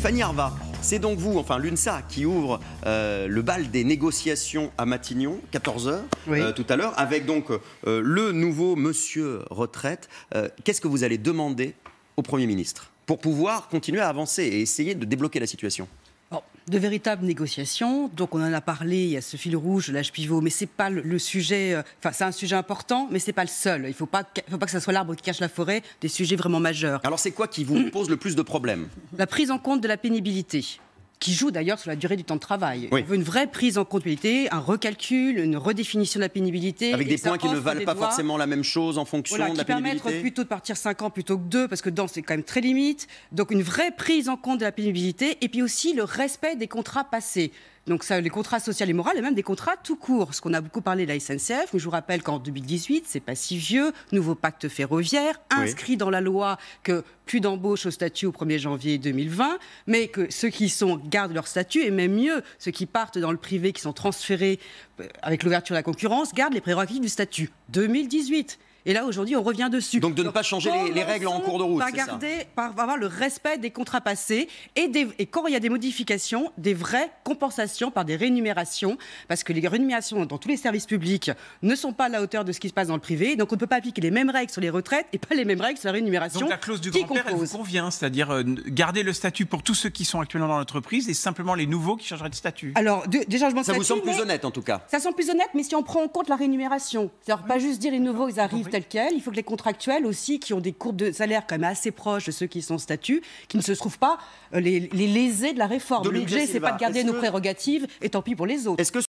Fanny Arva, c'est donc vous, enfin l'UNSA, qui ouvre le bal des négociations à Matignon, 14h, tout à l'heure, avec donc le nouveau monsieur retraite. Qu'est-ce que vous allez demander au Premier ministre pour pouvoir continuer à avancer et essayer de débloquer la situation? De véritables négociations, donc on en a parlé, il y a ce fil rouge de l'âge pivot, mais c'est pas le sujet, enfin c'est un sujet important, mais c'est pas le seul. Il faut pas que ça soit l'arbre qui cache la forêt, des sujets vraiment majeurs. Alors c'est quoi qui vous pose le plus de problèmes? La prise en compte de la pénibilité, qui joue d'ailleurs sur la durée du temps de travail. Oui. On veut une vraie prise en compte de la pénibilité, un recalcul, une redéfinition de la pénibilité. Avec des points qui ne valent pas forcément la même chose en fonction de la pénibilité. Qui permettent plutôt de partir 5 ans plutôt que 2, parce que dedans c'est quand même très limite. Donc une vraie prise en compte de la pénibilité, et puis aussi le respect des contrats passés. Donc ça, les contrats sociaux et moraux, et même des contrats tout court. Parce qu'on a beaucoup parlé de la SNCF, mais je vous rappelle qu'en 2018, c'est pas si vieux, nouveau pacte ferroviaire, inscrit dans la loi que plus d'embauche au statut au 1er janvier 2020, mais que ceux qui sont gardent leur statut, et même mieux, ceux qui partent dans le privé, qui sont transférés avec l'ouverture de la concurrence, gardent les prérogatives du statut. 2018. Et là, aujourd'hui, on revient dessus. Donc de ne pas changer les règles en cours de route, c'est ça ? Par avoir le respect des contrats passés et quand il y a des modifications, des vraies compensations par des rémunérations, parce que les rémunérations dans tous les services publics ne sont pas à la hauteur de ce qui se passe dans le privé, donc on ne peut pas appliquer les mêmes règles sur les retraites et pas les mêmes règles sur la rémunération. Donc la clause du grand-père, elle vous convient, c'est-à-dire garder le statut pour tous ceux qui sont actuellement dans l'entreprise et simplement les nouveaux qui changeraient de statut. Alors, des changements de statut... Ça vous semble plus honnête, en tout cas? Ça semble plus honnête, mais si on prend en compte la rémunération, c'est-à-dire pas juste dire les nouveaux, ils arrivent tels quels, il faut que les contractuels aussi, qui ont des courbes de salaire quand même assez proches de ceux qui sont en statut, qui ne se trouvent pas les lésés de la réforme. L'objet, c'est pas de garder nos prérogatives, et tant pis pour les autres.